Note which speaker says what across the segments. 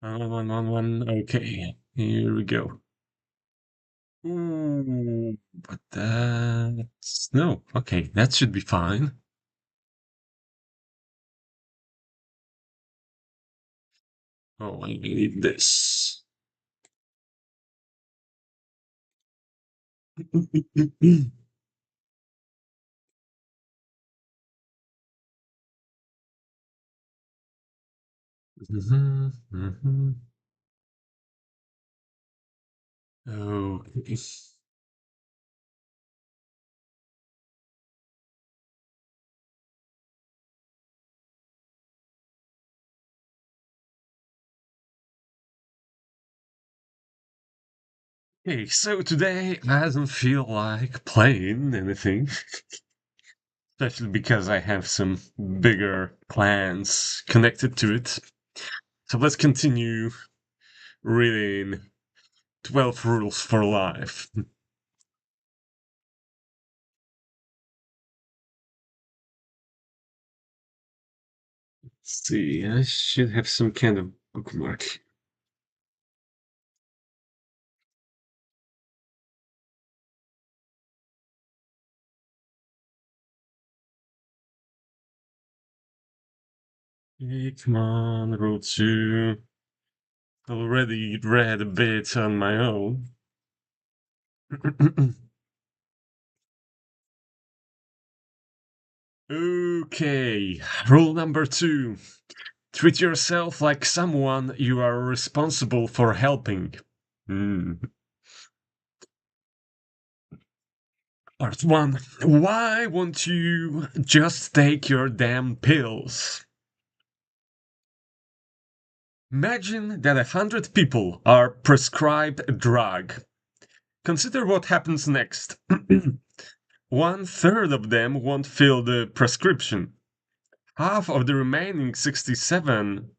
Speaker 1: One. Okay, here we go. Ooh, but that's no. Okay, that should be fine. Oh, I need this. Mhm, mhm. Okay. Okay, so today I don't feel like playing anything, especially because I have some bigger plans connected to it. So let's continue reading 12 Rules for Life. Let's see, I should have some kind of bookmark. Okay, come on, Rule 2. Already read a bit on my own. Okay, rule number 2. Treat yourself like someone you are responsible for helping. Hmm. Part 1. Why won't you just take your damn pills? Imagine that 100 people are prescribed a drug. Consider what happens next. One third of them won't fill the prescription. Half of the remaining 67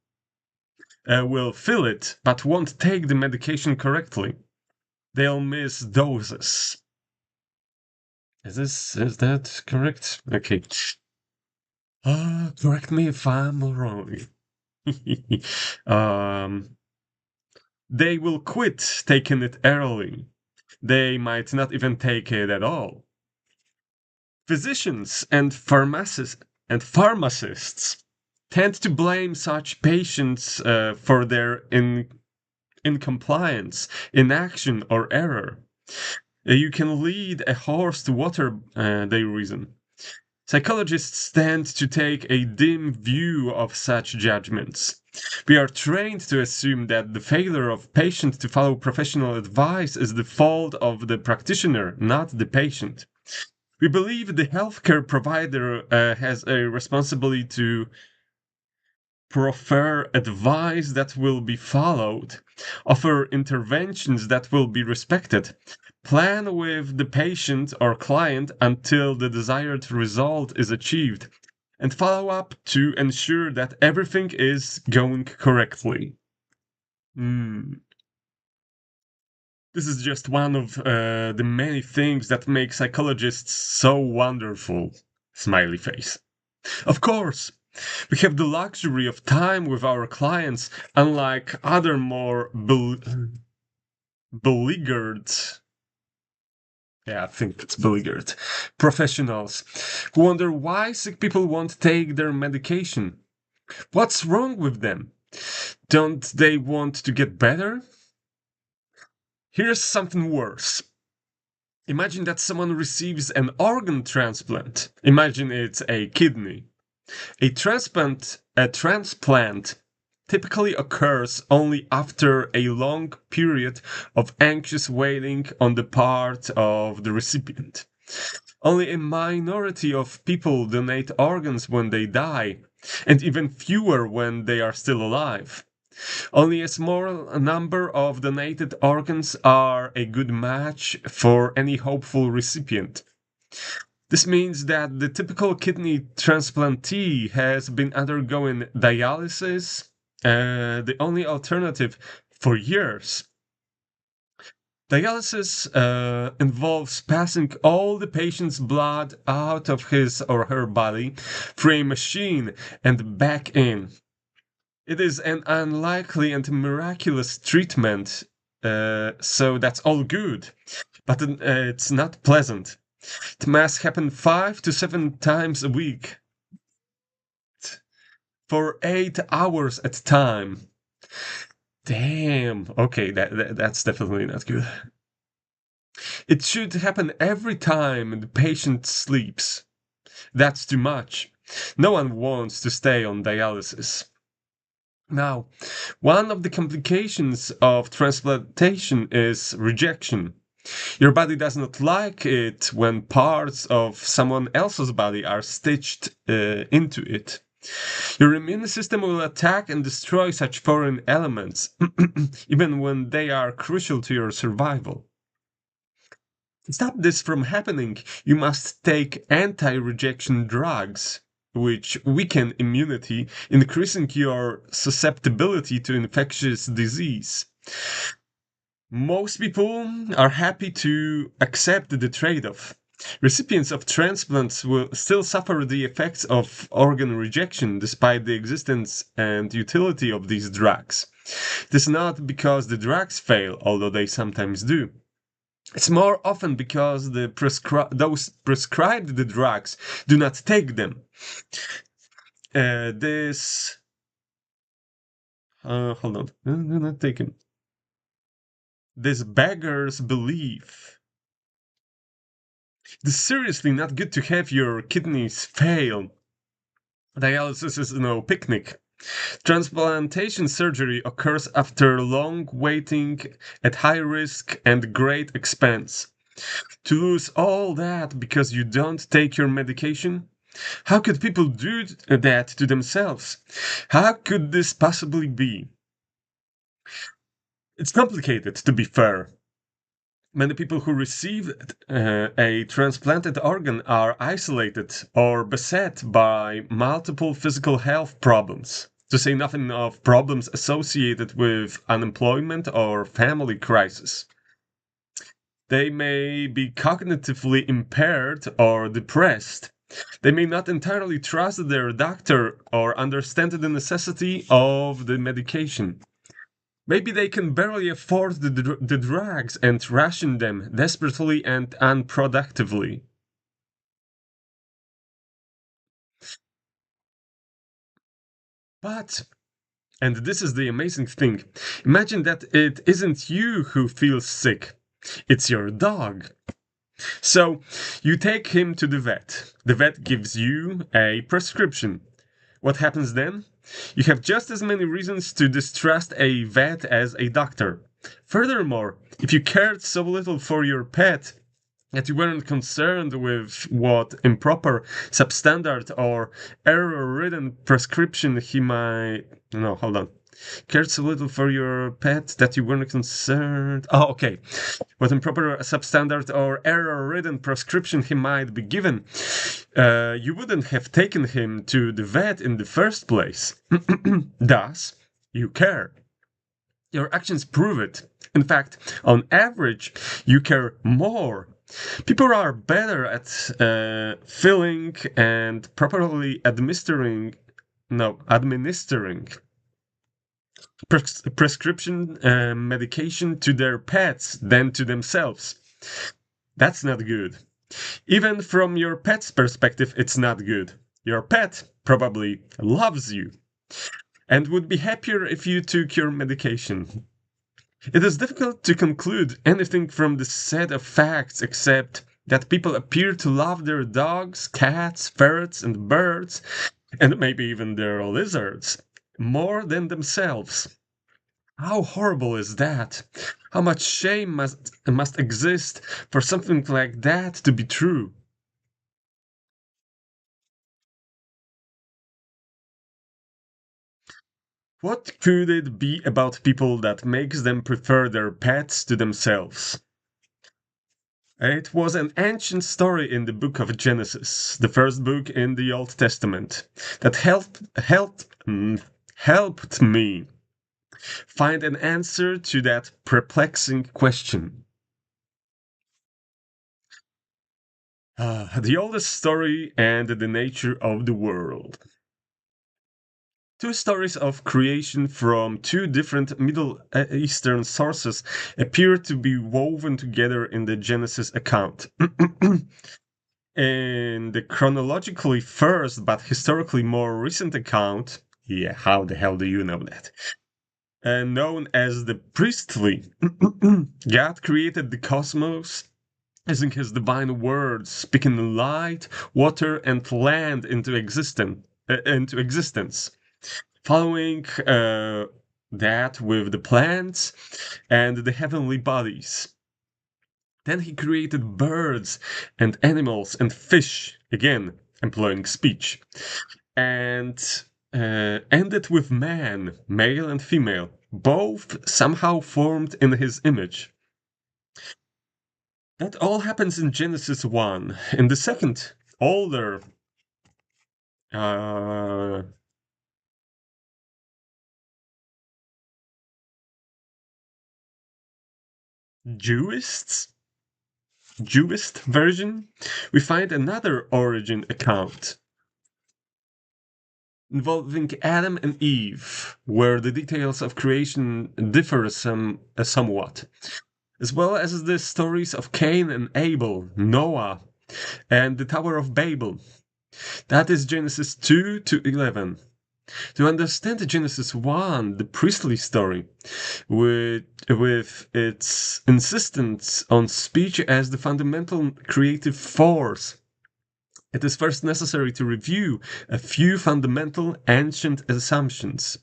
Speaker 1: will fill it, but won't take the medication correctly. They'll miss doses. Is that correct? Okay. Correct me if I'm wrong. um, they will quit taking it early. They might not even take it at all. Physicians and pharmacists tend to blame such patients for their incompliance, inaction, or error. You can lead a horse to water, they reason. Psychologists tend to take a dim view of such judgments. We are trained to assume that the failure of patients to follow professional advice is the fault of the practitioner, not the patient. We believe the healthcare provider has a responsibility to proffer advice that will be followed, offer interventions that will be respected, plan with the patient or client until the desired result is achieved, and follow up to ensure that everything is going correctly. Hmm. This is just one of the many things that make psychologists so wonderful. Smiley face. Of course, we have the luxury of time with our clients, unlike other more beleaguered, yeah, I think it's beleaguered, professionals who wonder why sick people won't take their medication. What's wrong with them? Don't they want to get better? Here's something worse. Imagine that someone receives an organ transplant. Imagine it's a kidney. A transplant typically occurs only after a long period of anxious waiting on the part of the recipient. Only a minority of people donate organs when they die, and even fewer when they are still alive. Only a small number of donated organs are a good match for any hopeful recipient. This means that the typical kidney transplantee has been undergoing dialysis, the only alternative, for years. Dialysis involves passing all the patient's blood out of his or her body through a machine and back in. It is an unlikely and miraculous treatment, so that's all good. But it's not pleasant. It must happen 5 to 7 times a week for 8 hours at a time. Damn. Okay, that's definitely not good. It should happen every time the patient sleeps. That's too much. No one wants to stay on dialysis. Now, one of the complications of transplantation is rejection. Your body does not like it when parts of someone else's body are stitched into it. Your immune system will attack and destroy such foreign elements, even when they are crucial to your survival. To stop this from happening, you must take anti rejection drugs, which weaken immunity, increasing your susceptibility to infectious disease. Most people are happy to accept the trade off. Recipients of transplants will still suffer the effects of organ rejection despite the existence and utility of these drugs. It is not because the drugs fail, although they sometimes do. It's more often because those prescribed the drugs do not take them. This hold on, no, not taken. This beggars belief. It is seriously not good to have your kidneys fail. Dialysis is no picnic. Transplantation surgery occurs after long waiting at high risk and great expense. To lose all that because you don't take your medication? How could people do that to themselves? How could this possibly be? It's complicated, to be fair. Many people who receive a transplanted organ are isolated or beset by multiple physical health problems, to say nothing of problems associated with unemployment or family crisis. They may be cognitively impaired or depressed. They may not entirely trust their doctor or understand the necessity of the medication. Maybe they can barely afford the drugs and ration them desperately and unproductively. But, and this is the amazing thing, imagine that it isn't you who feels sick, it's your dog. So, you take him to the vet. The vet gives you a prescription. What happens then? You have just as many reasons to distrust a vet as a doctor. Furthermore, if you cared so little for your pet that you weren't concerned with what improper, substandard, or error-ridden prescription he might... No, hold on. Cared so little for your pet that you weren't concerned... Oh, okay. What improper, substandard, or error-ridden prescription he might be given, you wouldn't have taken him to the vet in the first place. Thus, you care. Your actions prove it. In fact, on average, you care more. People are better at filling and properly administering prescription medication to their pets than to themselves. That's not good. Even from your pet's perspective, it's not good. Your pet probably loves you and would be happier if you took your medication. It is difficult to conclude anything from this set of facts except that people appear to love their dogs, cats, ferrets, and birds, and maybe even their lizards, more than themselves. How horrible is that? How much shame must exist for something like that to be true? What could it be about people that makes them prefer their pets to themselves? It was an ancient story in the book of Genesis, the first book in the Old Testament, that helped me find an answer to that perplexing question. The oldest story and the nature of the world. Two stories of creation from two different Middle Eastern sources appear to be woven together in the Genesis account. In the chronologically first but historically more recent account, yeah, how the hell do you know that? Known as the priestly, God created the cosmos using his divine words, speaking light, water, and land into existence. Following that with the plants and the heavenly bodies. Then he created birds and animals and fish, again employing speech, and ended with man, male and female, both somehow formed in his image. That all happens in Genesis 1. In the second, older uh, Jewists Jewist version, we find another origin account involving Adam and Eve, where the details of creation differ somewhat, as well as the stories of Cain and Abel, Noah, and the Tower of Babel. That is Genesis 2 to 11. To understand Genesis 1, the priestly story, with its insistence on speech as the fundamental creative force, it is first necessary to review a few fundamental ancient assumptions.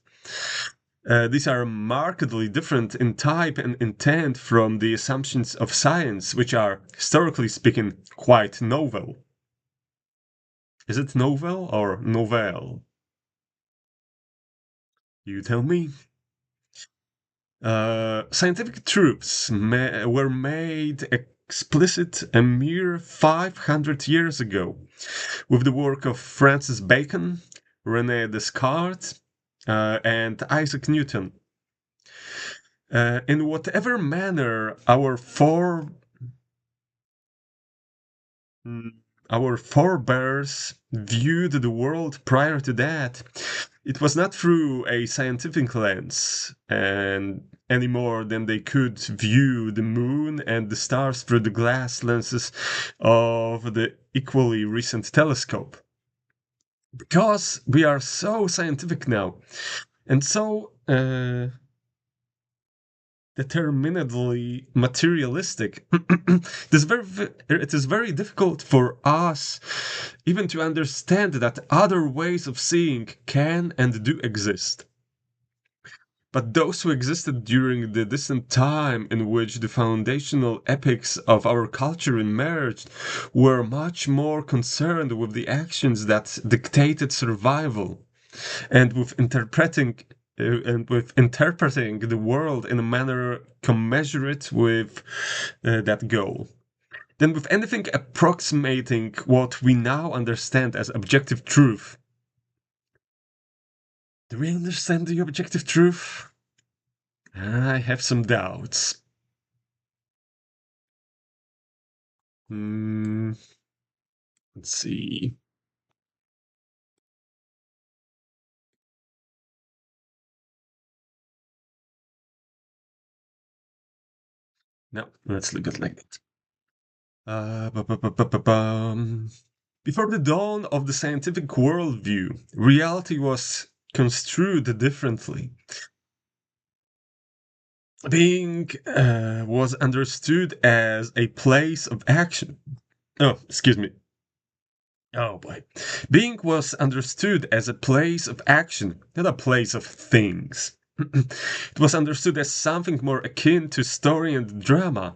Speaker 1: These are markedly different in type and intent from the assumptions of science, which are, historically speaking, quite novel. Is it novel or novel? You tell me. Scientific truths were made explicit a mere 500 years ago with the work of Francis Bacon, René Descartes, and Isaac Newton. In whatever manner mm, our forebears viewed the world prior to that, it was not through a scientific lens, and any more than they could view the moon and the stars through the glass lenses of the equally recent telescope. Because we are so scientific now, and so determinedly materialistic, it is very difficult for us even to understand that other ways of seeing can and do exist. But those who existed during the distant time in which the foundational epics of our culture emerged were much more concerned with the actions that dictated survival and with interpreting the world in a manner commensurate with that goal than with anything approximating what we now understand as objective truth. Do we understand the objective truth? I have some doubts. Hmm, let's see. No, let's look at like that. Before the dawn of the scientific worldview, reality was construed differently. Being was understood as a place of action. Oh, excuse me. Oh boy. Being was understood as a place of action, not a place of things. It was understood as something more akin to story and drama.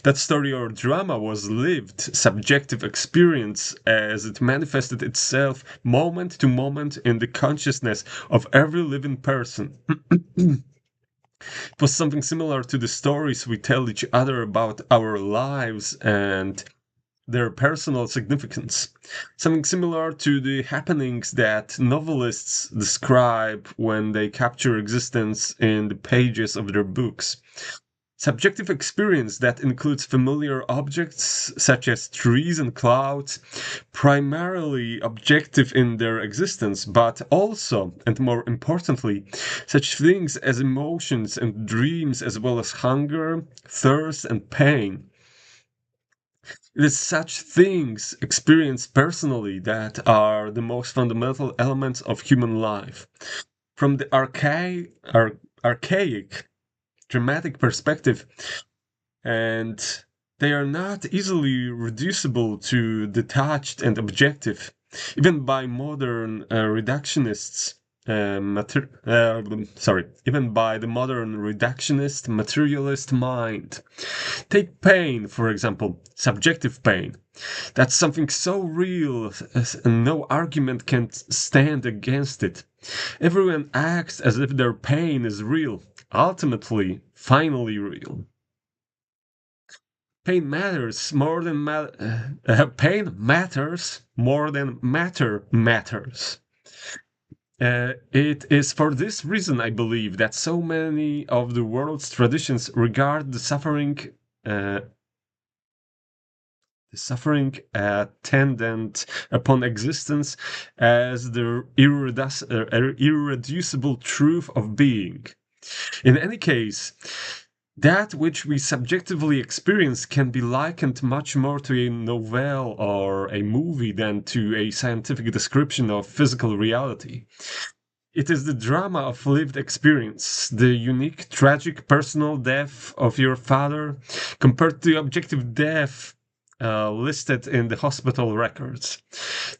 Speaker 1: That story or drama was lived, subjective experience as it manifested itself moment to moment in the consciousness of every living person. It was something similar to the stories we tell each other about our lives and their personal significance. Something similar to the happenings that novelists describe when they capture existence in the pages of their books. Subjective experience that includes familiar objects such as trees and clouds, primarily objective in their existence, but also, and more importantly, such things as emotions and dreams, as well as hunger, thirst, and pain. It is such things experienced personally that are the most fundamental elements of human life. From the archaic dramatic perspective, and they are not easily reducible to detached and objective, even by modern reductionists. Even by the modern reductionist materialist mind. Take pain, for example, subjective pain. That's something so real, and no argument can stand against it. Everyone acts as if their pain is real, ultimately, finally real. Pain matters more than matter matters. It is for this reason, I believe, that so many of the world's traditions regard uh, the suffering attendant upon existence as the irreducible truth of being. In any case, that which we subjectively experience can be likened much more to a novel or a movie than to a scientific description of physical reality. It is the drama of lived experience, the unique, tragic, personal death of your father compared to the objective death listed in the hospital records.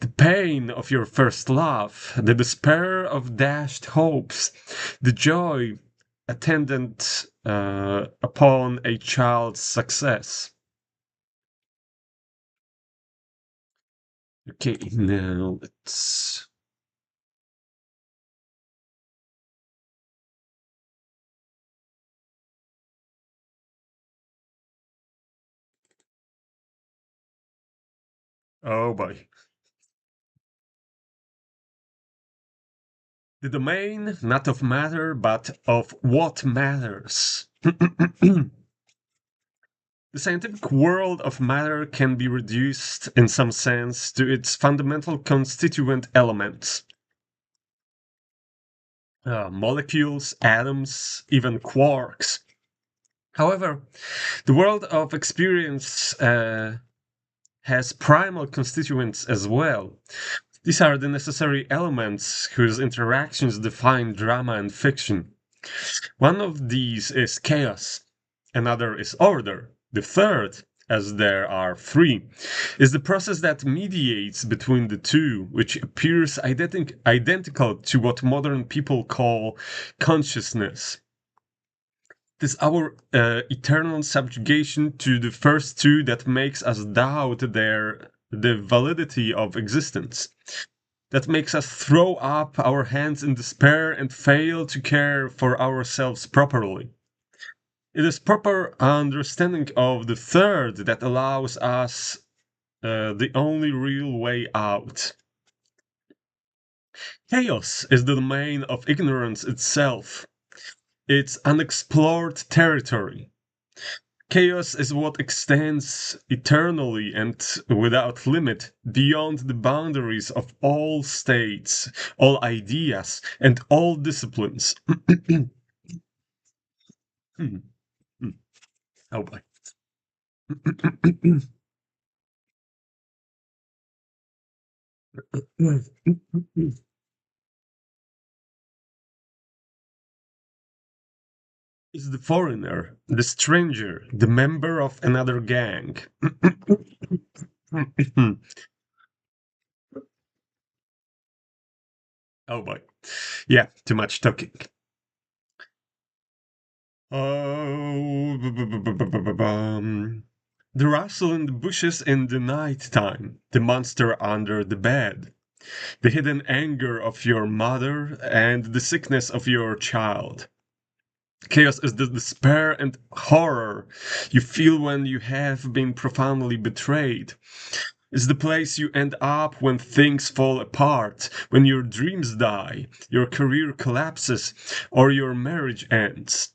Speaker 1: The pain of your first love, the despair of dashed hopes, the joy attendant upon a child's success. Okay, now let's. Oh boy. The domain not of matter, but of what matters. The scientific world of matter can be reduced, in some sense, to its fundamental constituent elements. Molecules, atoms, even quarks. However, the world of experience has primal constituents as well. These are the necessary elements whose interactions define drama and fiction. One of these is chaos, another is order. The third, as there are three, is the process that mediates between the two, which appears identical to what modern people call consciousness. It is our eternal subjugation to the first two that makes us doubt the validity of existence. That makes us throw up our hands in despair and fail to care for ourselves properly. It is proper understanding of the third that allows us the only real way out. Chaos is the domain of ignorance itself. It's unexplored territory. Chaos is what extends eternally and without limit beyond the boundaries of all states, all ideas, and all disciplines. Oh boy. Is the foreigner, the stranger, the member of another gang. Oh boy. Yeah, too much talking. Oh, the rustle in the bushes in the night time, the monster under the bed, the hidden anger of your mother, and the sickness of your child. Chaos is the despair and horror you feel when you have been profoundly betrayed. It's the place you end up when things fall apart, when your dreams die, your career collapses, or your marriage ends.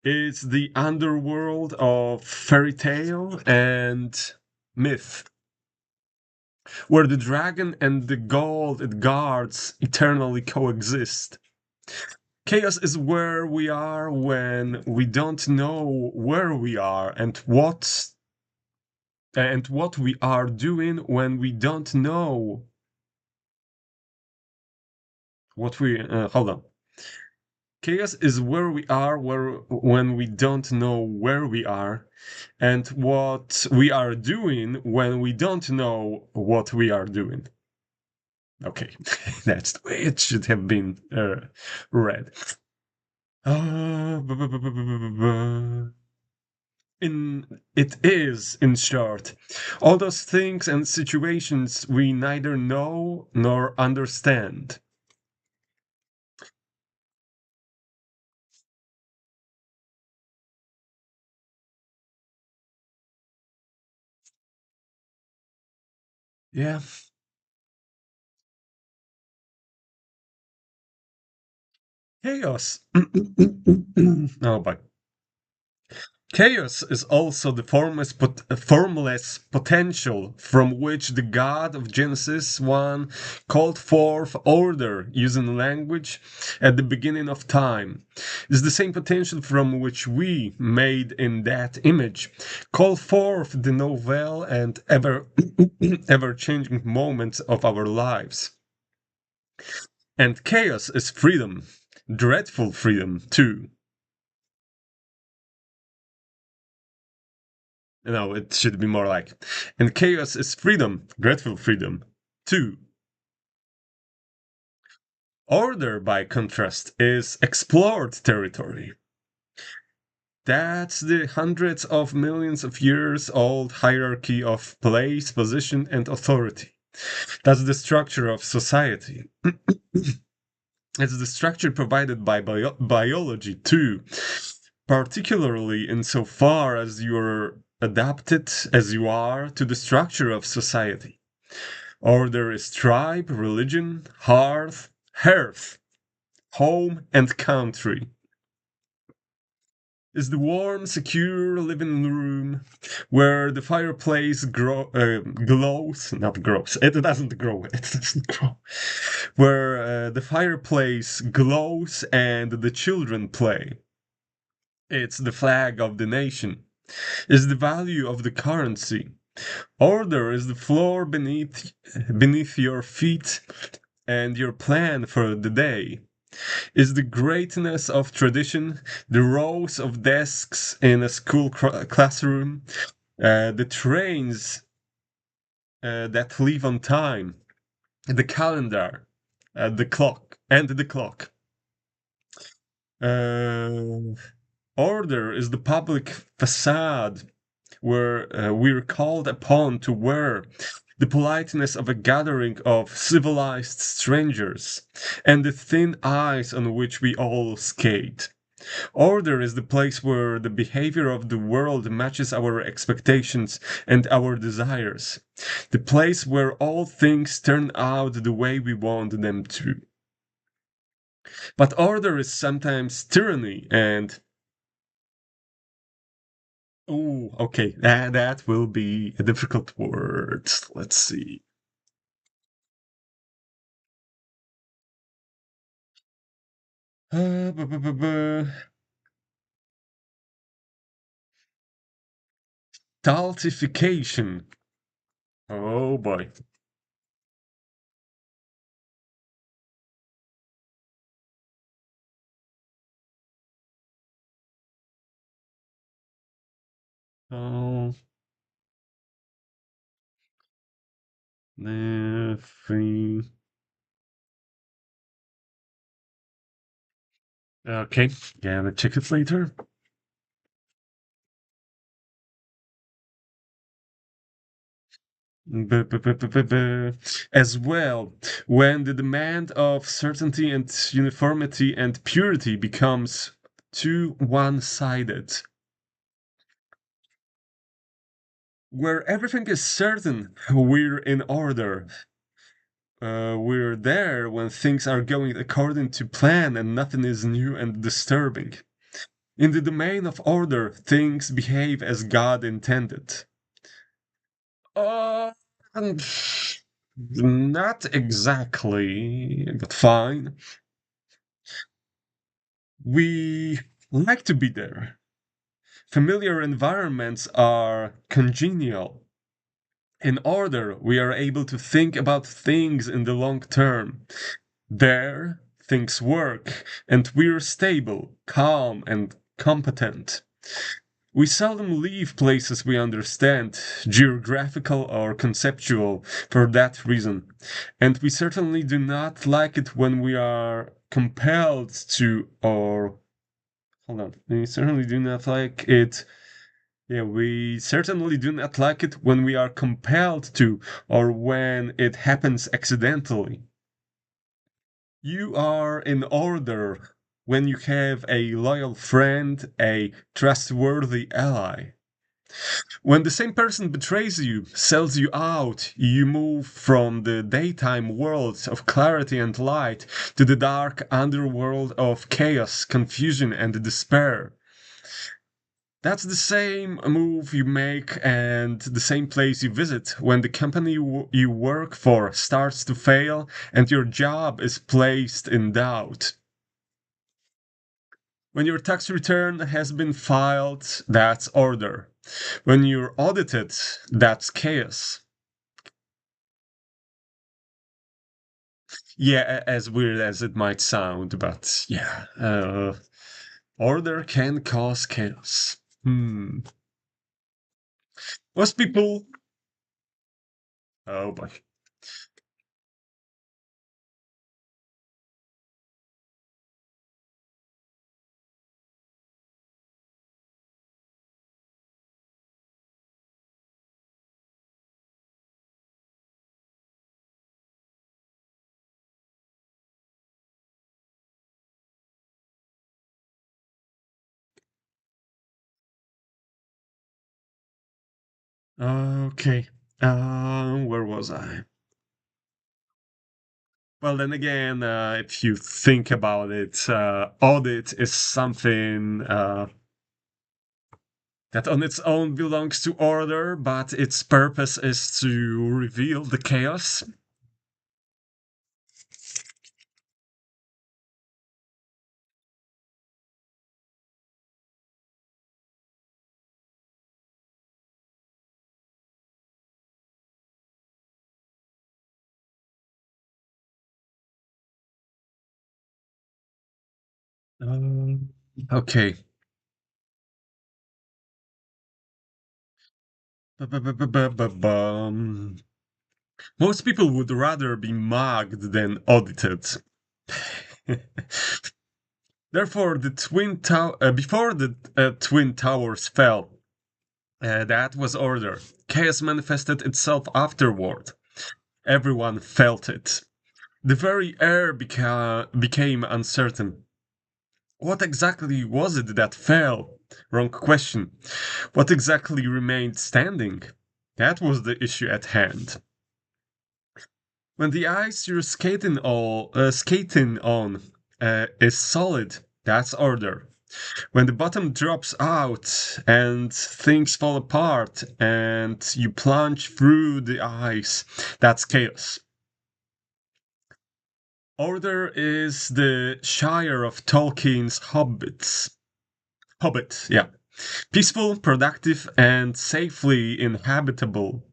Speaker 1: It's the underworld of fairy tale and myth, where the dragon and the gold it guards eternally coexist. Chaos is where we are when we don't know where we are, and what we are doing when we don't know what we hold on. Chaos is where we are when we don't know where we are, and what we are doing when we don't know what we are doing. Okay, that's the way it should have been read. It is, in short, all those things and situations we neither know nor understand. Yeah, chaos. Oh, but chaos is also the formless potential from which the God of Genesis 1 called forth order using language at the beginning of time. It's the same potential from which we, made in that image, call forth the novel and ever changing moments of our lives. And chaos is freedom, dreadful freedom too. No, it should be more like. And chaos is freedom, grateful freedom. Two, order, by contrast, is explored territory. That's the hundreds of millions of years old hierarchy of place, position, and authority. That's the structure of society. It's the structure provided by biology, too, particularly insofar as you're adapted as you are to the structure of society. Order is tribe, religion, hearth, home, and country. Is the warm, secure living room where the fireplace glows, not grows, it doesn't grow, it doesn't grow, where the fireplace glows and the children play. It's the flag of the nation. Is the value of the currency. Order is the floor beneath your feet and your plan for the day. Is the greatness of tradition, the rows of desks in a school classroom, the trains that leave on time, the calendar, the clock, and the clock. Uh, Order is the public facade where we're called upon to wear the politeness of a gathering of civilized strangers and the thin ice on which we all skate. Order is the place where the behavior of the world matches our expectations and our desires. The place where all things turn out the way we want them to. But order is sometimes tyranny and oh, okay, that will be a difficult word. Let's see. Bu- Stultification. Oh boy. Oh, free. Okay, yeah, we'll check it later. As well, when the demand of certainty and uniformity and purity becomes too one-sided, where everything is certain, we're in order. We're there when things are going according to plan and nothing is new and disturbing. In the domain of order, things behave as God intended. Uh, um, Not exactly, but fine. We like to be there. Familiar environments are congenial. In order, we are able to think about things in the long term. There, things work, and we're stable, calm, and competent. We seldom leave places we understand, geographical or conceptual, for that reason. And we certainly do not like it when we are compelled to, or hold on, we certainly do not like it. Yeah, we certainly do not like it when we are compelled to, or when it happens accidentally. You are in order when you have a loyal friend, a trustworthy ally. When the same person betrays you, sells you out, you move from the daytime worlds of clarity and light to the dark underworld of chaos, confusion, and despair. That's the same move you make and the same place you visit when the company you work for starts to fail and your job is placed in doubt. When your tax return has been filed, that's order. When you're audited, that's chaos. Yeah, as weird as it might sound, but yeah, order can cause chaos. Most people. Oh boy. Okay. Where was I? Well, then again, if you think about it, audit is something that on its own belongs to order, but its purpose is to reveal the chaos. Okay. Ba-ba-ba-ba-ba-bum. Most people would rather be mugged than audited. Therefore, before the twin towers fell, that was order. Chaos manifested itself afterward. Everyone felt it. The very air became uncertain. What exactly was it that fell? Wrong question. What exactly remained standing? That was the issue at hand. When the ice you're skating on is solid, that's order. When the bottom drops out and things fall apart and you plunge through the ice, that's chaos. Order is the Shire of Tolkien's hobbits. Hobbit, yeah. Peaceful, productive, and safely inhabitable.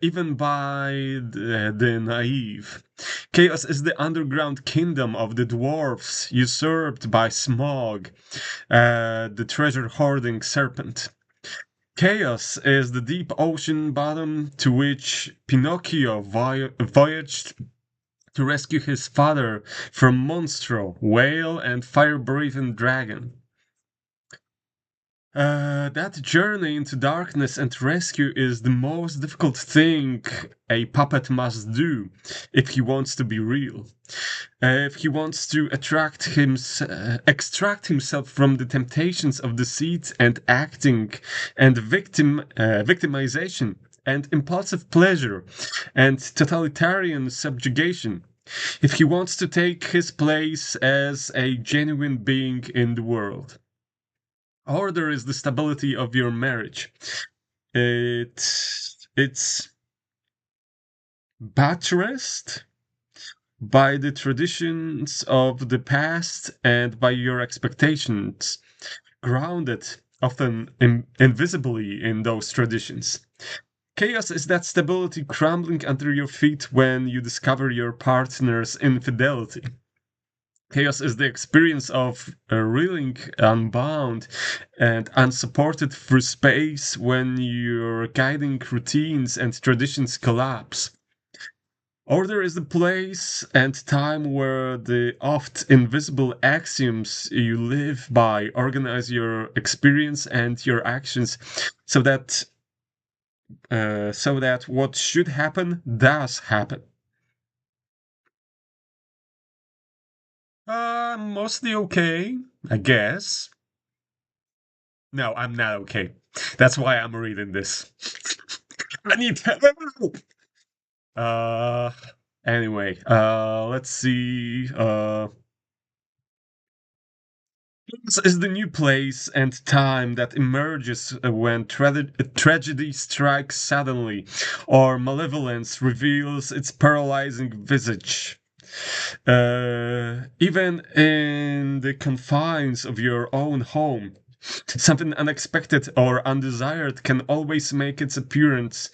Speaker 1: Even by the naive. Chaos is the underground kingdom of the dwarfs, usurped by Smog, the treasure hoarding serpent. Chaos is the deep ocean bottom to which Pinocchio voyaged to rescue his father from Monstro, whale, and fire breathing dragon. That journey into darkness and rescue is the most difficult thing a puppet must do if he wants to be real. If he wants to extract himself from the temptations of deceit and acting and victimization and impulsive pleasure and totalitarian subjugation. if he wants to take his place as a genuine being in the world. Order is the stability of your marriage. It's buttressed by the traditions of the past and by your expectations, grounded often invisibly in those traditions. Chaos is that stability crumbling under your feet when you discover your partner's infidelity. Chaos is the experience of reeling unbound and unsupported through space when your guiding routines and traditions collapse. Order is the place and time where the oft invisible axioms you live by organize your experience and your actions so that what should happen does happen. Mostly okay, I guess. No, I'm not okay. That's why I'm reading this. I need help. Uh, anyway, let's see. This is the new place and time that emerges when tragedy strikes suddenly, or malevolence reveals its paralyzing visage. Even in the confines of your own home, something unexpected or undesired can always make its appearance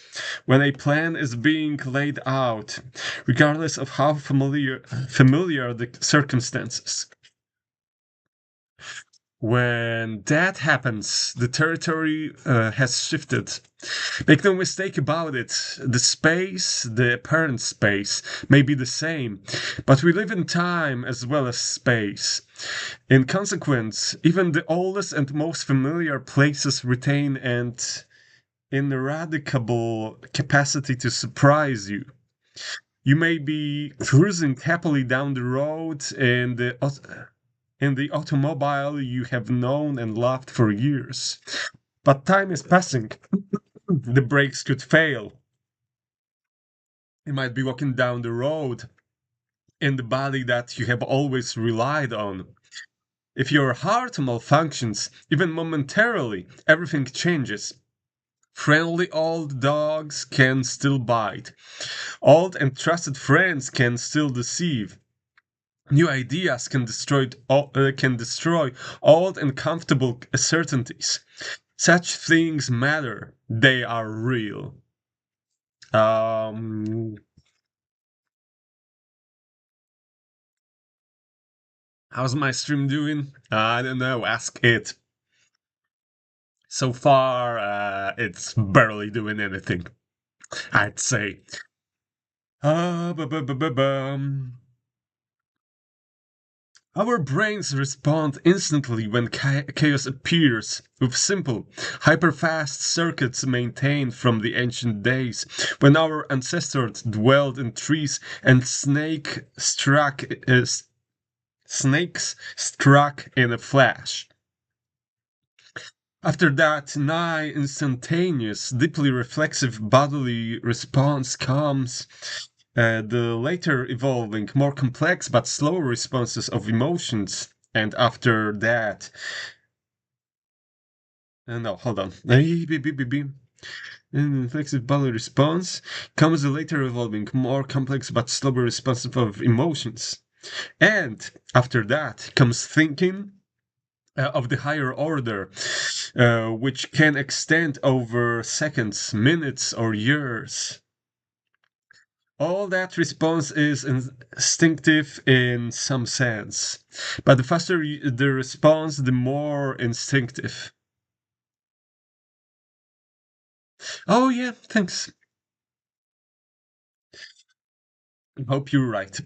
Speaker 1: when a plan is being laid out, regardless of how familiar the circumstances. When that happens, the territory has shifted. Make no mistake about it, the space, the apparent space, may be the same, but we live in time as well as space. In consequence, even the oldest and most familiar places retain an ineradicable capacity to surprise you. You may be cruising happily down the road in the automobile you have known and loved for years. But time is passing. The brakes could fail. You might be walking down the road in the body that you have always relied on. If your heart malfunctions, even momentarily, everything changes. Friendly old dogs can still bite. Old and trusted friends can still deceive. New ideas can destroy old and comfortable certainties. Such things matter. They are real. Um, how's my stream doing? I don't know. Ask it. So far, it's barely doing anything, I'd say. Bum. Our brains respond instantly when chaos appears, with simple, hyperfast circuits maintained from the ancient days, when our ancestors dwelled in trees and snakes struck in a flash. After that nigh instantaneous, deeply reflexive bodily response comes the later evolving, more complex but slower responses of emotions. And after that, no, hold on. In reflexive bodily response comes the later evolving, more complex but slower responsive of emotions. And after that comes thinking of the higher order, which can extend over seconds, minutes, or years. All that response is instinctive in some sense, but the faster the response, the more instinctive. Oh, yeah, thanks. I hope you're right.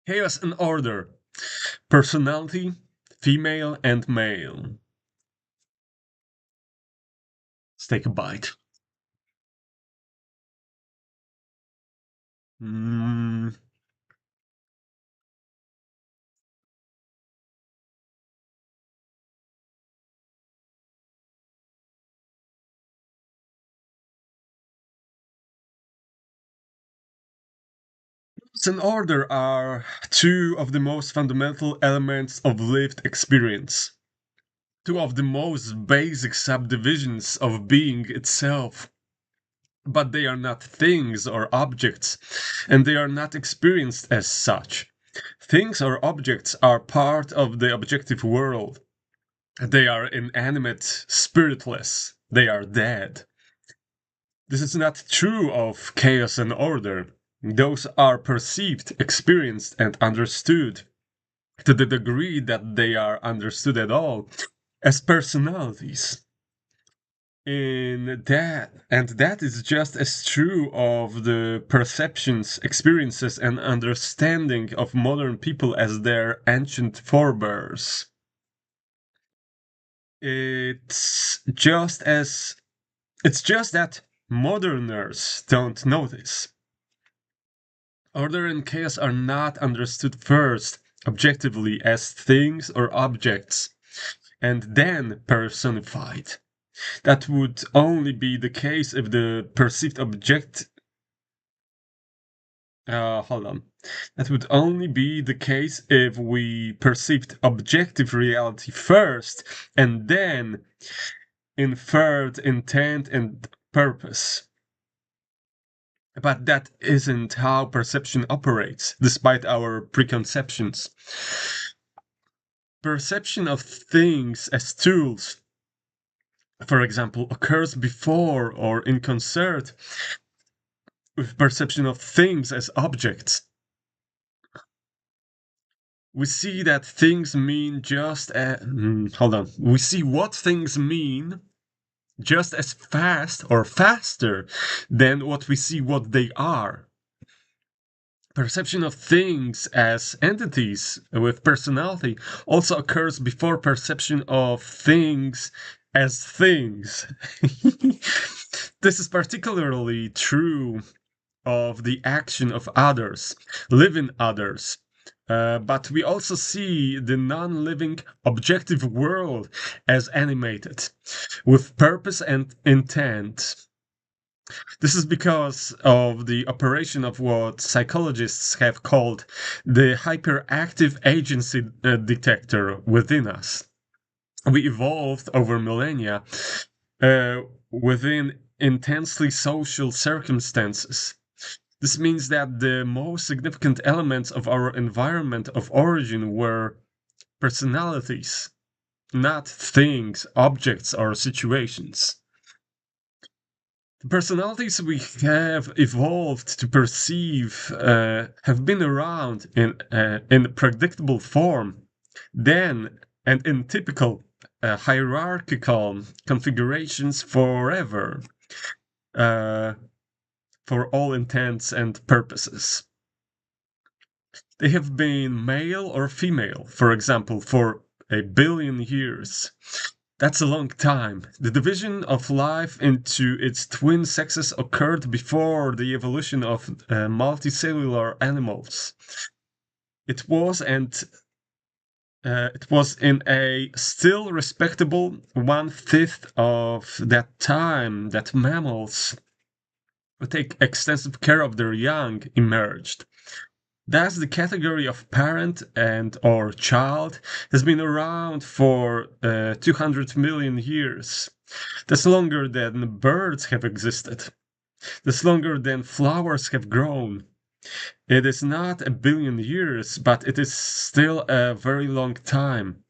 Speaker 1: Chaos and order. Personality, female and male. Let's take a bite. Mm, and order are two of the most fundamental elements of lived experience, two of the most basic subdivisions of being itself. But they are not things or objects, and they are not experienced as such. Things or objects are part of the objective world. They are inanimate, spiritless. They are dead. This is not true of chaos and order. Those are perceived, experienced, and understood, to the degree that they are understood at all, as personalities. And that is just as true of the perceptions, experiences, and understanding of modern people as their ancient forebears. It's just as it's just that moderners don't notice. Order and chaos are not understood first, objectively, as things or objects, and then personified. That would only be the case if the perceived object. Hold on. That would only be the case if we perceived objective reality first and then inferred intent and purpose. But that isn't how perception operates, despite our preconceptions. Perception of things as tools, for example, occurs before or in concert with perception of things as objects. We see that things mean just hold on. We see what things mean just as fast or faster than what we see what they are. Perception of things as entities with personality also occurs before perception of things as things. This is particularly true of the action of others, living others. But we also see the non-living objective world as animated, with purpose and intent. This is because of the operation of what psychologists have called the hyperactive agency detector within us. We evolved over millennia within intensely social circumstances. This means that the most significant elements of our environment of origin were personalities, not things, objects, or situations. The personalities we have evolved to perceive have been around in predictable form, then and in typical hierarchical configurations forever. For all intents and purposes. They have been male or female, for example, for 1 billion years. That's a long time. The division of life into its twin sexes occurred before the evolution of multicellular animals. It was in a still respectable 1/5 of that time that mammals take extensive care of their young emerged. Thus, the category of parent and or child has been around for 200 million years. That's longer than birds have existed. That's longer than flowers have grown. It is not 1 billion years, but it is still a very long time.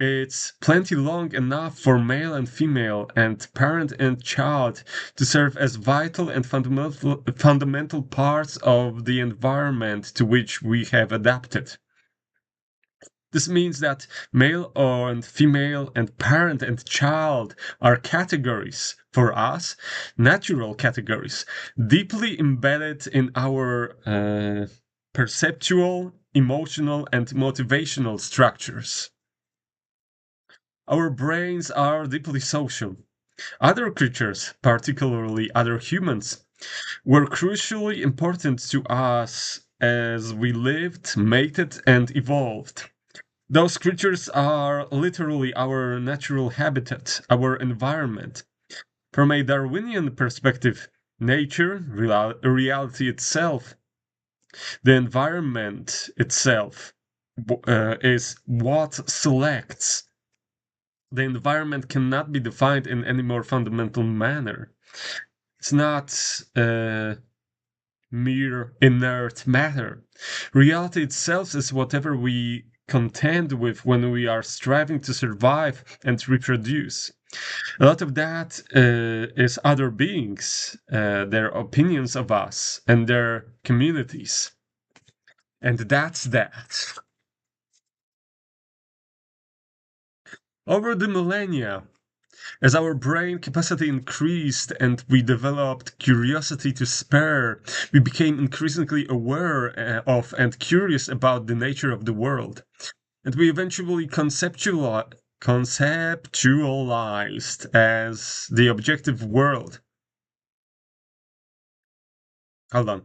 Speaker 1: It's plenty long enough for male and female and parent and child to serve as vital and fundamental parts of the environment to which we have adapted. This means that male and female and parent and child are categories, for us, natural categories, deeply embedded in our perceptual, emotional, and motivational structures. Our brains are deeply social. Other creatures, particularly other humans, were crucially important to us as we lived, mated, and evolved. Those creatures are literally our natural habitat, our environment. From a Darwinian perspective, nature, reality itself, The environment itself is what selects. The environment cannot be defined in any more fundamental manner. It's not mere inert matter. Reality itself is whatever we contend with when we are striving to survive and reproduce. A lot of that is other beings, their opinions of us, and their communities. And that's that. Over the millennia, as our brain capacity increased and we developed curiosity to spare, we became increasingly aware of and curious about the nature of the world. And we eventually conceptualized as the objective world. Hold on.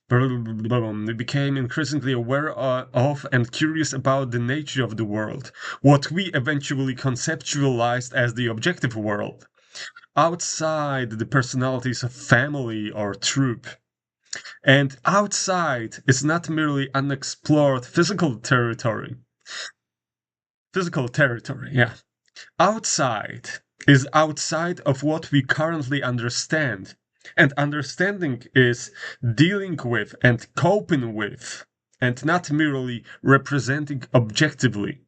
Speaker 1: We became increasingly aware of and curious about the nature of the world, what we eventually conceptualized as the objective world, outside the personalities of family or troop. And outside is not merely unexplored physical territory, yeah. Outside is outside of what we currently understand. And understanding is dealing with and coping with, and not merely representing objectively.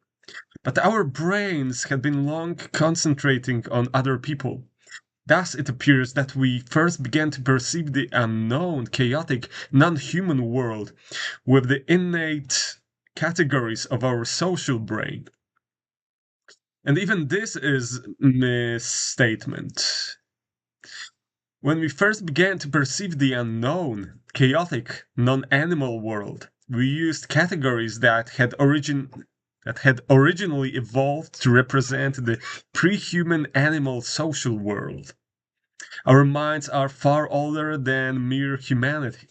Speaker 1: But our brains had been long concentrating on other people. Thus, it appears that we first began to perceive the unknown, chaotic, non human world with the innate categories of our social brain. And even this is misstatement. When we first began to perceive the unknown, chaotic, non-animal world, we used categories that had originally evolved to represent the pre-human animal social world. Our minds are far older than mere humanity.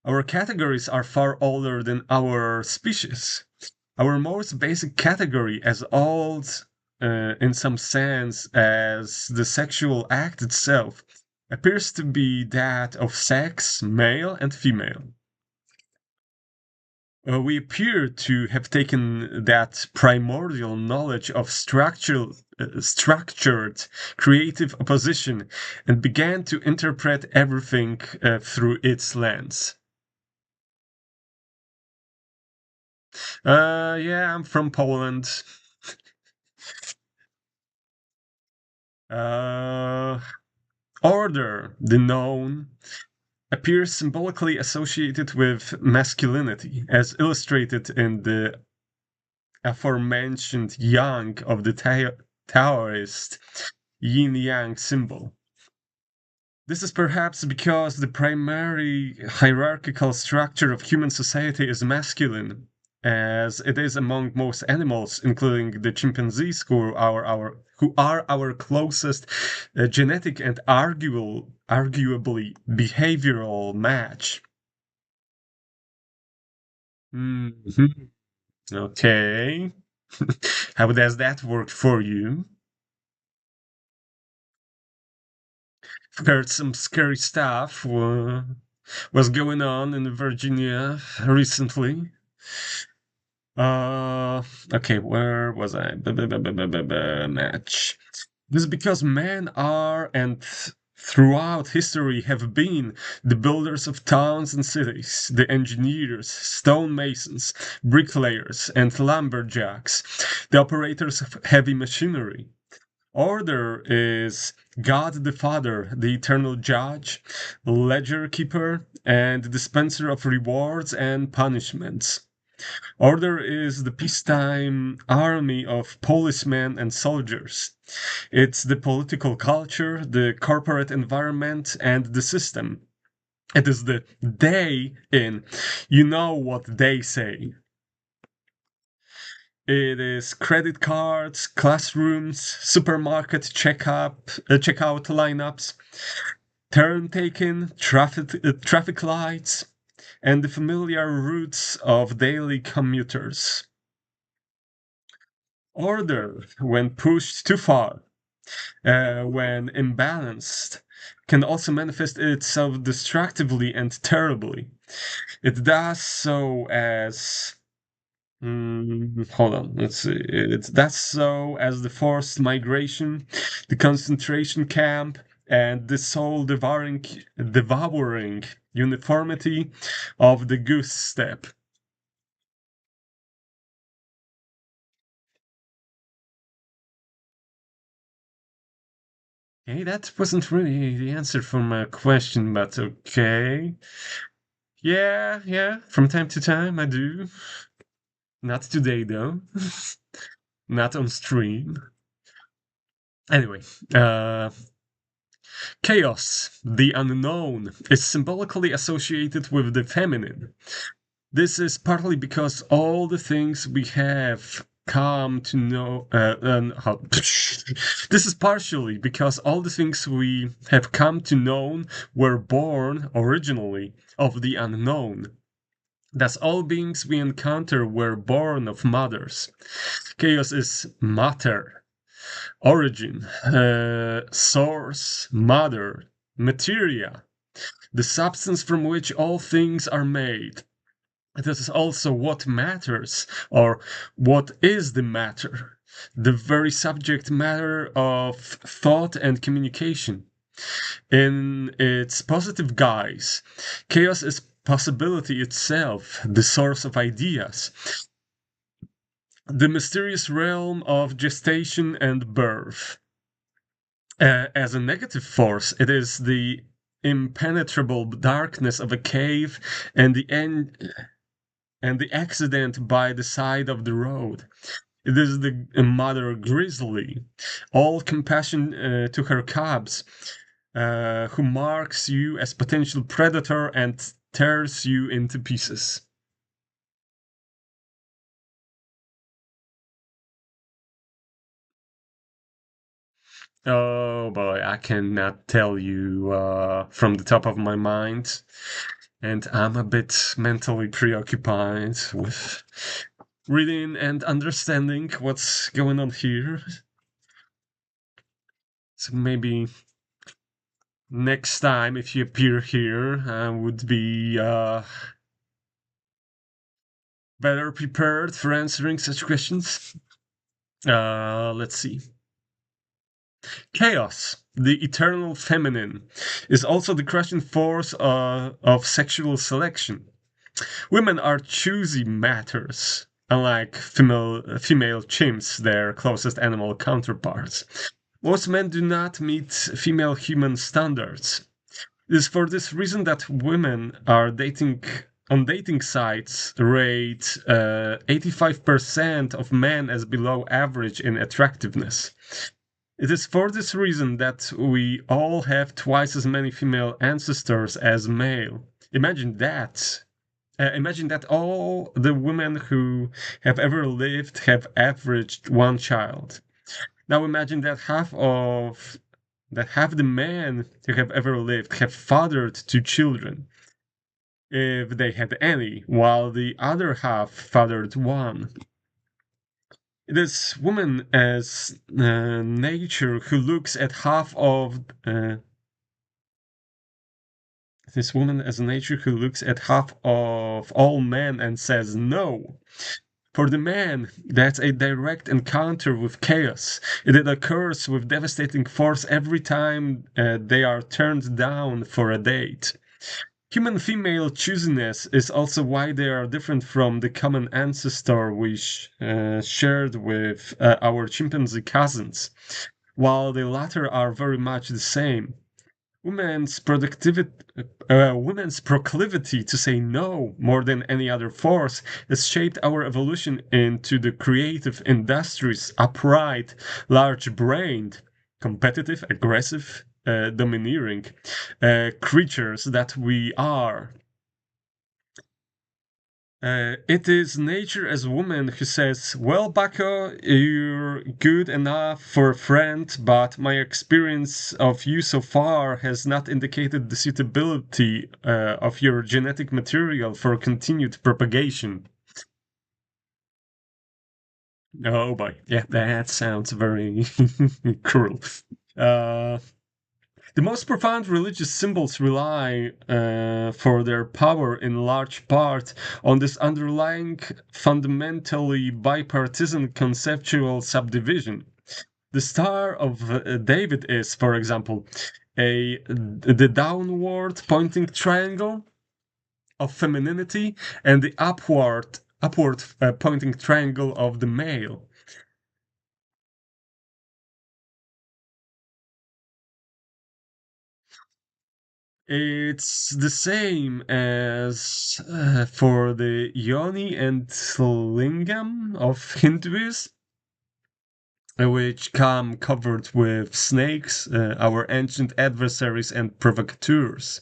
Speaker 1: Our categories are far older than our species. Our most basic category, as old in some sense as the sexual act itself, appears to be that of sex, male and female. We appear to have taken that primordial knowledge of structured creative opposition and began to interpret everything through its lens. Yeah, I'm from Poland. Uh, Order, the known, appears symbolically associated with masculinity, as illustrated in the aforementioned yang of the Taoist yin-yang symbol. This is perhaps because the primary hierarchical structure of human society is masculine, as it is among most animals, including the chimpanzees, who are our closest genetic and arguably behavioral match. Mhm. Okay. How does that work for you? Heard some scary stuff was going on in Virginia recently. Okay, where was I? Match. This is because men are and throughout history have been the builders of towns and cities, the engineers, stonemasons, bricklayers, and lumberjacks, the operators of heavy machinery. Order is God the Father, the eternal judge, ledger keeper, and dispenser of rewards and punishments. Order is the peacetime army of policemen and soldiers. It's the political culture, the corporate environment, and the system. It is the they in you know what they say. It is credit cards, classrooms, supermarket checkout lineups, turn taking, traffic lights, and the familiar routes of daily commuters. Order, when pushed too far, when imbalanced, can also manifest itself destructively and terribly. It does so hold on, let's see. That's so as the forced migration, the concentration camp, and the devouring uniformity of the goose steppe. Okay, that wasn't really the answer for my question, but okay. Yeah, yeah, from time to time I do. Not today, though. Not on stream. Anyway, uh, chaos, the unknown, is symbolically associated with the feminine. This is partly because all the things we have come to know. This is partially because all the things we have come to know were born originally of the unknown. Thus, all beings we encounter were born of mothers. Chaos is matter, origin, source, mother, materia, the substance from which all things are made. This is also what matters, or what is the matter, the very subject matter of thought and communication. In its positive guise, chaos is possibility itself, the source of ideas, the mysterious realm of gestation and birth. As a negative force, it is the impenetrable darkness of a cave and the accident by the side of the road. It is the mother grizzly, all compassion to her cubs, who marks you as potential predator and tears you into pieces. Oh boy, I cannot tell you from the top of my mind, and I'm a bit mentally preoccupied with reading and understanding what's going on here. So maybe next time, if you appear here, I would be better prepared for answering such questions. Let's see. Chaos, the eternal feminine, is also the crushing force of sexual selection. Women are choosy matters, unlike female chimps, their closest animal counterparts. Most men do not meet female human standards. It is for this reason that women are dating on dating sites rate 85% of men as below average in attractiveness. It is for this reason that we all have twice as many female ancestors as male. Imagine that. Imagine that all the women who have ever lived have averaged one child. Now imagine that half the men who have ever lived have fathered two children, if they had any, while the other half fathered one. It is woman as nature who looks at half of this woman as nature who looks at half of all men and says no. For the man, that's a direct encounter with chaos. It occurs with devastating force every time they are turned down for a date. Human female choosiness is also why they are different from the common ancestor we shared with our chimpanzee cousins, while the latter are very much the same. Women's proclivity to say no more than any other force has shaped our evolution into the creative, industrious, upright, large-brained, competitive, aggressive, domineering creatures that we are. It is nature as woman who says, well, Bucko, you're good enough for a friend, but my experience of you so far has not indicated the suitability of your genetic material for continued propagation. Oh boy, yeah, that sounds very cruel. Uh, The most profound religious symbols rely for their power in large part on this underlying fundamentally bipartisan conceptual subdivision. The Star of David is, for example, the downward pointing triangle of femininity and the upward pointing triangle of the male. It's the same as for the yoni and lingam of Hinduism, which come covered with snakes, our ancient adversaries and provocateurs.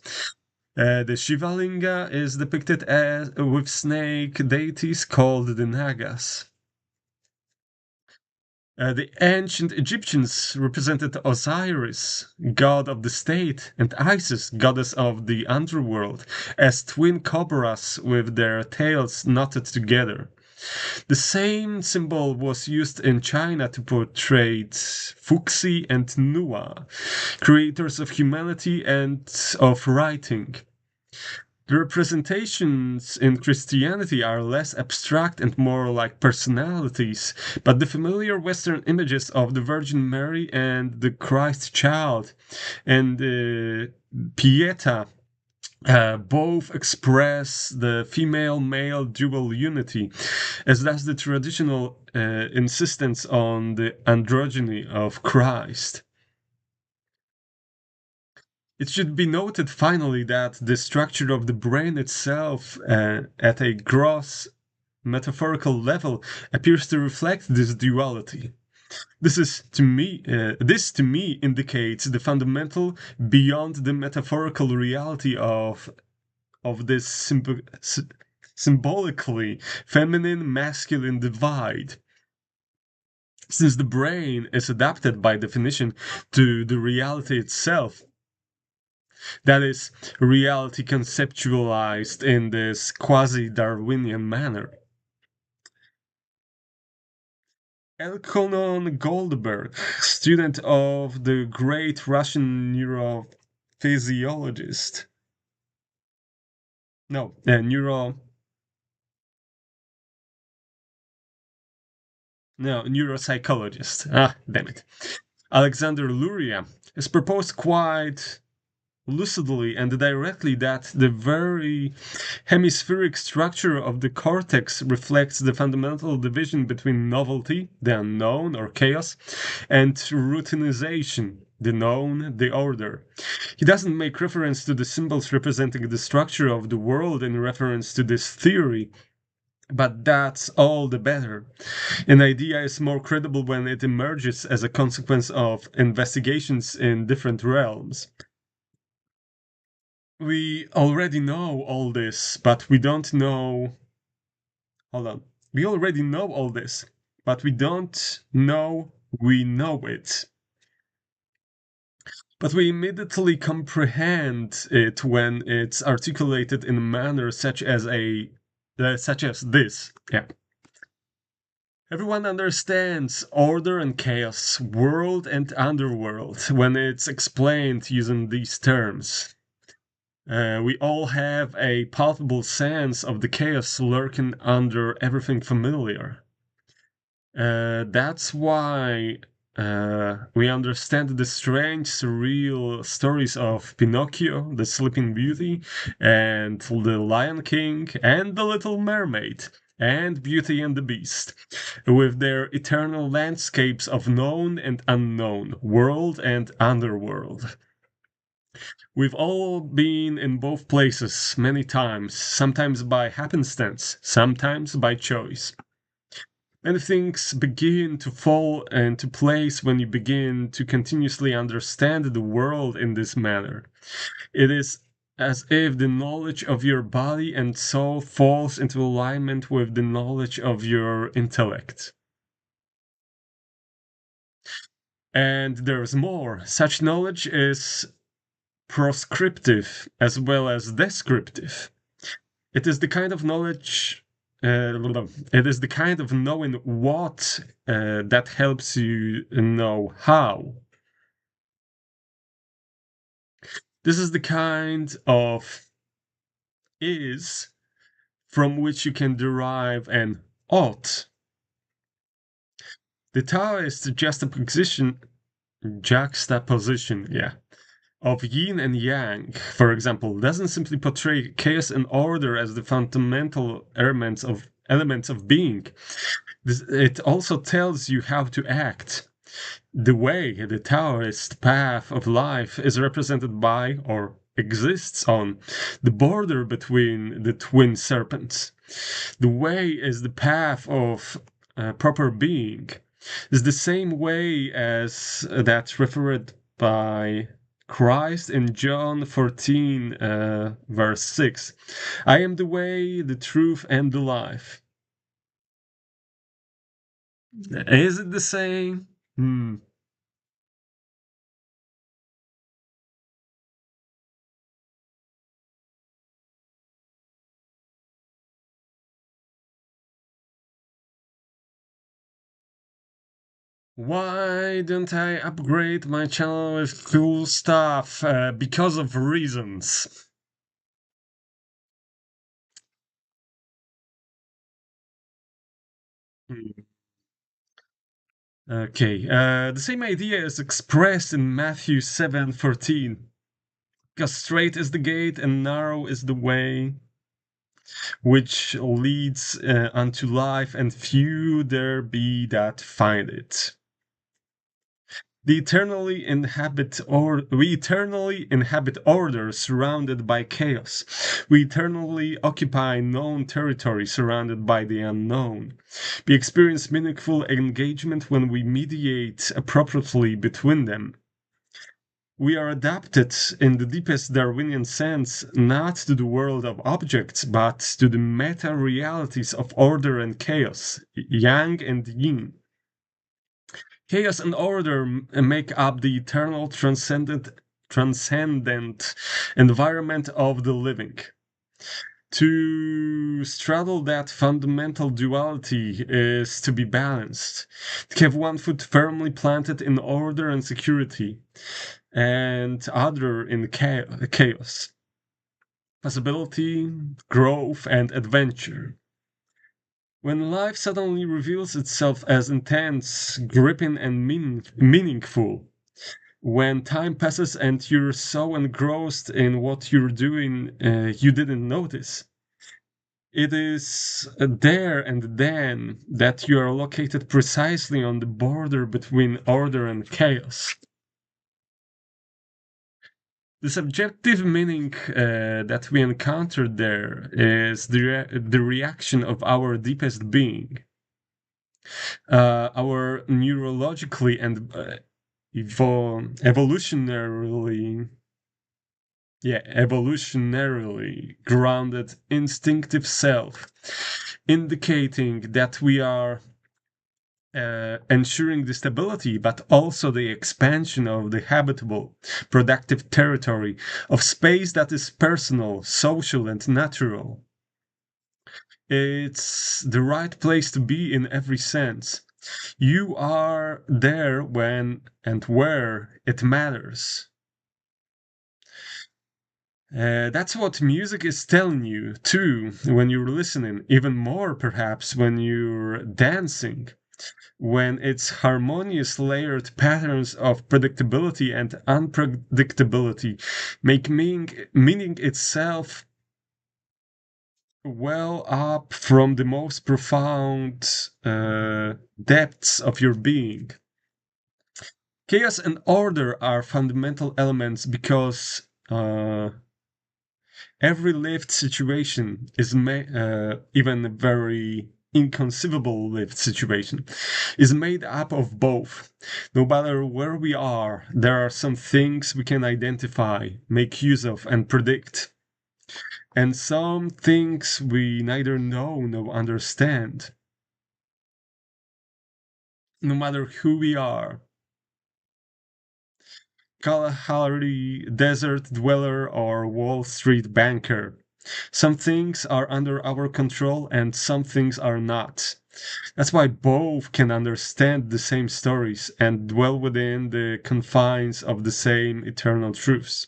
Speaker 1: The Shiva Linga is depicted as with snake deities called the Nagas. The ancient Egyptians represented Osiris, god of the state, and Isis, goddess of the underworld, as twin cobras with their tails knotted together. The same symbol was used in China to portray Fuxi and Nua, creators of humanity and of writing. The representations in Christianity are less abstract and more like personalities, but the familiar Western images of the Virgin Mary and the Christ child and Pieta both express the female male dual unity, as does the traditional insistence on the androgyny of Christ. It should be noted finally that the structure of the brain itself, at a gross metaphorical level, appears to reflect this duality. This to me indicates the fundamental, beyond the metaphorical reality of this symbolically feminine masculine divide. Since the brain is adapted by definition to the reality itself, that is, reality conceptualized in this quasi Darwinian manner. Elkonon Goldberg, student of the great Russian neurophysiologist. No, neuropsychologist. Ah, damn it. Alexander Luria has proposed quite lucidly and directly that the very hemispheric structure of the cortex reflects the fundamental division between novelty, the unknown or chaos, and routinization, the known, the order. He doesn't make reference to the symbols representing the structure of the world in reference to this theory, but that's all the better. An idea is more credible when it emerges as a consequence of investigations in different realms. We already know all this, but we don't know. Hold on. We already know all this, but we don't know we know it. But we immediately comprehend it when it's articulated in a manner such as this. Yeah. Everyone understands order and chaos, world and underworld, when it's explained using these terms. We all have a palpable sense of the chaos lurking under everything familiar. That's why we understand the strange, surreal stories of Pinocchio, the Sleeping Beauty, and the Lion King, and the Little Mermaid, and Beauty and the Beast, with their eternal landscapes of known and unknown, world and underworld. We've all been in both places many times, sometimes by happenstance, sometimes by choice. Many things begin to fall into place when you begin to continuously understand the world in this manner. It is as if the knowledge of your body and soul falls into alignment with the knowledge of your intellect. And there's more. Such knowledge is proscriptive as well as descriptive. It is the kind of knowledge. It is the kind of knowing what that helps you know how. This is the kind of is from which you can derive an ought. The Taoist juxtaposition, yeah, of yin and yang, for example, doesn't simply portray chaos and order as the fundamental elements of being. It also tells you how to act. The way, the Taoist path of life, is represented by, or exists on, the border between the twin serpents. The way is the path of proper being. Is the same way as that referred by Christ in John 14, verse 6. I am the way, the truth, and the life. Is it the same? Hmm. Why don't I upgrade my channel with cool stuff? Because of reasons. Hmm. Okay, the same idea is expressed in Matthew 7:14. Because straight is the gate and narrow is the way which leads unto life, and few there be that find it. We eternally inhabit order surrounded by chaos. We eternally occupy known territory surrounded by the unknown. We experience meaningful engagement when we mediate appropriately between them. We are adapted in the deepest Darwinian sense not to the world of objects, but to the meta realities of order and chaos, yang and yin. Chaos and order make up the eternal transcendent environment of the living. To straddle that fundamental duality is to be balanced, to have one foot firmly planted in order and security, and other in chaos, possibility, growth, and adventure. When life suddenly reveals itself as intense, gripping, and meaningful, when time passes and you're so engrossed in what you're doing, you didn't notice. It is there and then that you are located precisely on the border between order and chaos. The subjective meaning that we encounter there is the reaction of our deepest being, our neurologically and evolutionarily, yeah, evolutionarily grounded instinctive self, indicating that we are ensuring the stability, but also the expansion of the habitable, productive territory of space that is personal, social, and natural. It's the right place to be in every sense. You are there when and where it matters. That's what music is telling you, too, when you're listening, even more perhaps when you're dancing, when its harmonious layered patterns of predictability and unpredictability make meaning itself well up from the most profound depths of your being. Chaos and order are fundamental elements because every lived situation is even a very inconceivable lived situation is made up of both. No matter where we are, there are some things we can identify, make use of, and predict, and some things we neither know nor understand. No matter who we are, Kalahari desert dweller or Wall Street banker, some things are under our control and some things are not. That's why both can understand the same stories and dwell within the confines of the same eternal truths.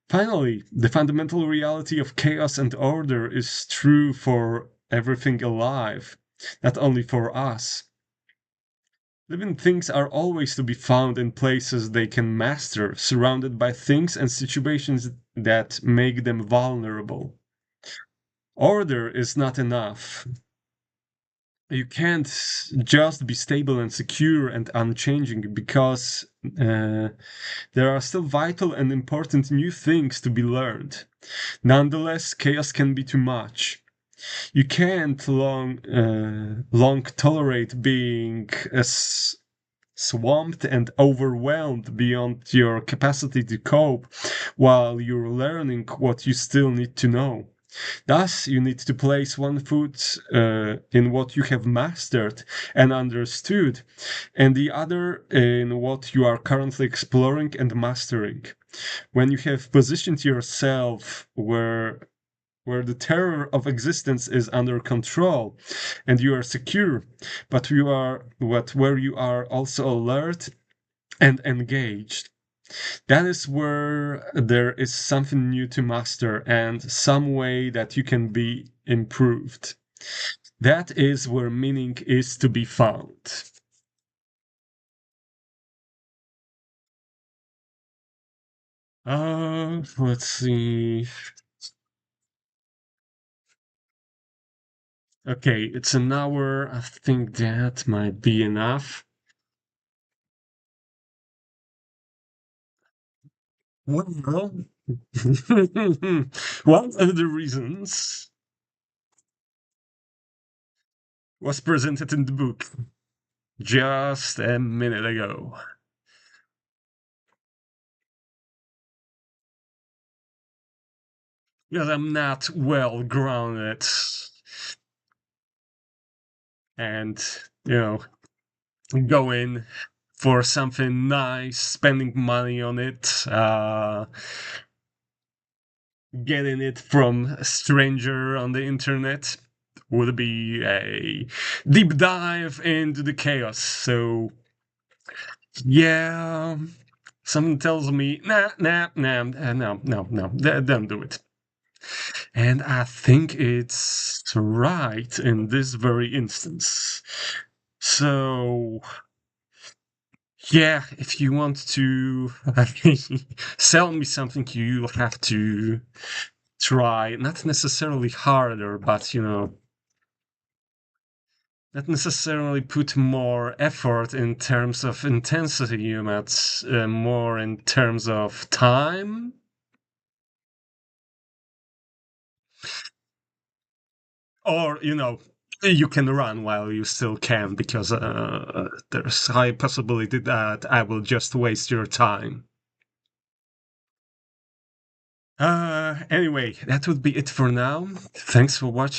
Speaker 1: Finally, the fundamental reality of chaos and order is true for everything alive, not only for us. Living things are always to be found in places they can master, surrounded by things and situations that make them vulnerable. Order is not enough. You can't just be stable and secure and unchanging because there are still vital and important new things to be learned. Nonetheless, chaos can be too much. You can't long tolerate being swamped and overwhelmed beyond your capacity to cope while you're learning what you still need to know. Thus, you need to place one foot in what you have mastered and understood, and the other in what you are currently exploring and mastering. When you have positioned yourself where the terror of existence is under control and you are secure, but where you are also alert and engaged. That is where there is something new to master and some way that you can be improved. That is where meaning is to be found. Let's see. Okay, it's an hour. I think that might be enough. Well, one of the reasons was presented in the book just a minute ago. Because I'm not well grounded and, you know, going for something nice, spending money on it, getting it from a stranger on the internet would be a deep dive into the chaos. So, yeah, something tells me, no, don't do it. And I think it's right in this very instance. So, yeah, if you want to sell me something, you have to try, not necessarily harder, but not necessarily put more effort in terms of intensity, you might more in terms of time. Or, you can run while you still can, because there's high possibility that I will just waste your time. Anyway, that would be it for now. Thanks for watching.